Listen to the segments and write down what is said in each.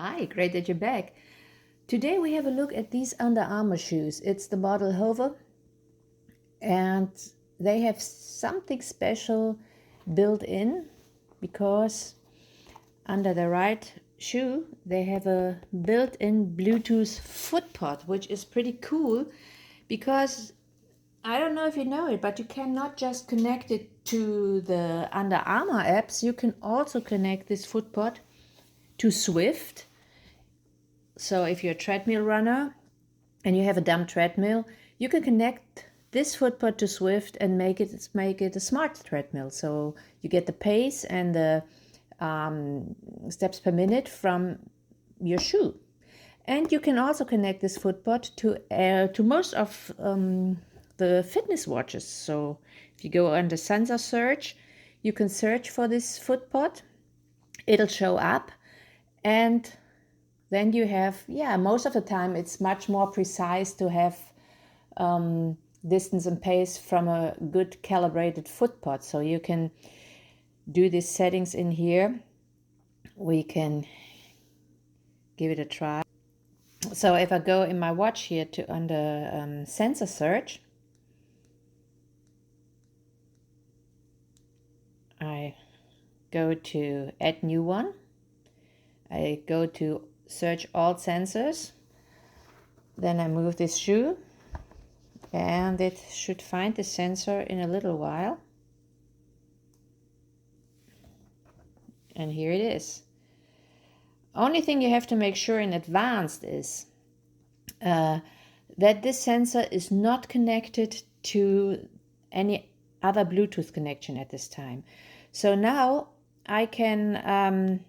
Hi, great that you're back. Today we have a look at these Under Armour shoes. It's the model Hovr, and they have something special built in because under the right shoe they have a built-in Bluetooth Footpod, which is pretty cool because I don't know if you know it, but you cannot just connect it to the Under Armour apps. You can also connect this Footpod to Zwift. So if you're a treadmill runner and you have a dumb treadmill, you can connect this Footpod to Zwift and make it a smart treadmill. So you get the pace and the steps per minute from your shoe. And you can also connect this Footpod to most of the fitness watches. So if you go under sensor search, you can search for this Footpod. It'll show up, and then you have, most of the time it's much more precise to have distance and pace from a good calibrated Footpod. So you can do these settings in here. We can give it a try. So if I go in my watch here to under sensor search, I go to add new one. I go to search all sensors. Then I move this shoe and it should find the sensor in a little while. And here it is. Only thing you have to make sure in advance is that this sensor is not connected to any other Bluetooth connection at this time. So now I can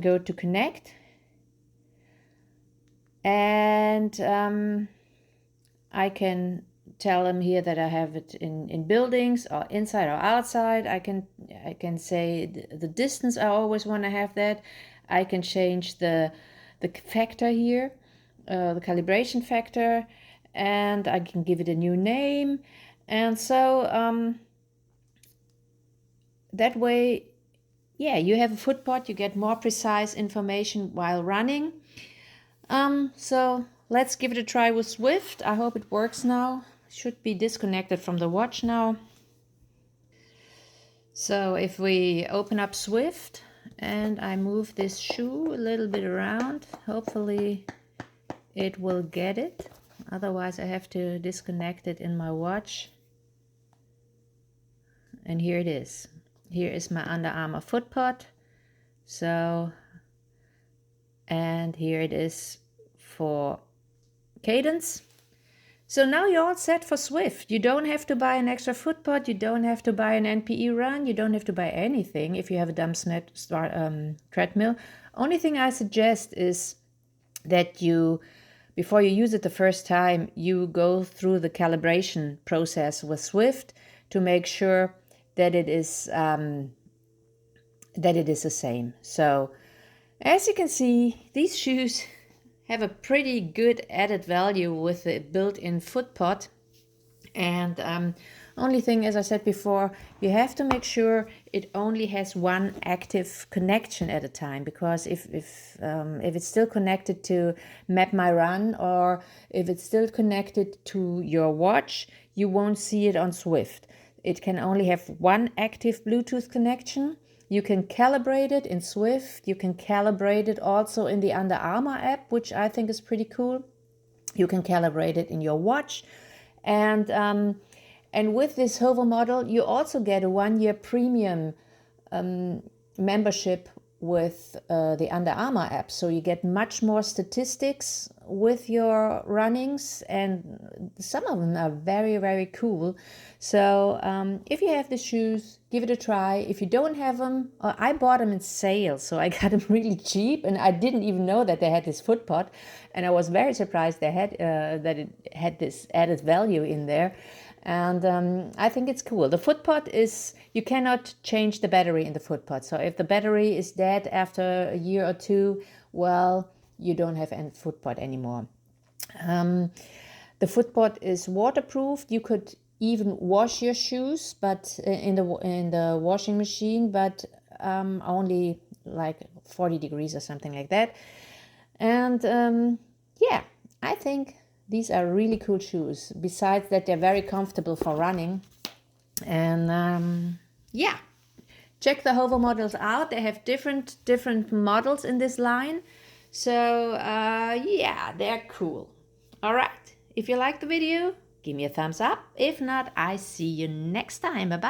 go to connect, and I can tell them here that I have it in buildings or inside or outside. I can say the distance. I always want to have that. I can change the factor here, the calibration factor, and I can give it a new name. And so that way, you have a Footpod, you get more precise information while running. So let's give it a try with Zwift. I hope it works now. Should be disconnected from the watch now. So if we open up Zwift and I move this shoe a little bit around, hopefully it will get it. Otherwise I have to disconnect it in my watch. And here it is. Here is my Under Armour Footpod. So, and here it is for cadence. So now you're all set for Zwift. You don't have to buy an extra Footpod. You don't have to buy an NPE run. You don't have to buy anything if you have a dumb treadmill. Only thing I suggest is that you, before you use it the first time, you go through the calibration process with Zwift to make sure that it is the same. So as you can see, these shoes have a pretty good added value with the built-in Footpod. And only thing, as I said before, you have to make sure it only has one active connection at a time, because if it's still connected to Map My Run, or if it's still connected to your watch, you won't see it on Zwift. It can only have one active Bluetooth connection. You can calibrate it in Zwift. You can calibrate it also in the Under Armour app, which I think is pretty cool. You can calibrate it in your watch. And with this Hovr model, you also get a 1-year premium membership with the Under Armour app. So you get much more statistics with your runnings, and some of them are very, very cool. So if you have the shoes, give it a try. If you don't have them, I bought them in sale, so I got them really cheap, and I didn't even know that they had this Footpod, and I was very surprised they had that it had this added value in there. And I think it's cool. The Footpod is, you cannot change the battery in the Footpod. So if the battery is dead after a year or two, well, you don't have any Footpod anymore. The Footpod is waterproof. You could even wash your shoes, but in the washing machine, but only like 40 degrees or something like that. And yeah, I think these are really cool shoes. Besides that, they're very comfortable for running. And yeah, check the Hovr models out. They have different models in this line. So yeah, they're cool. All right. If you liked the video, give me a thumbs up. If not, I see you next time. Bye-bye.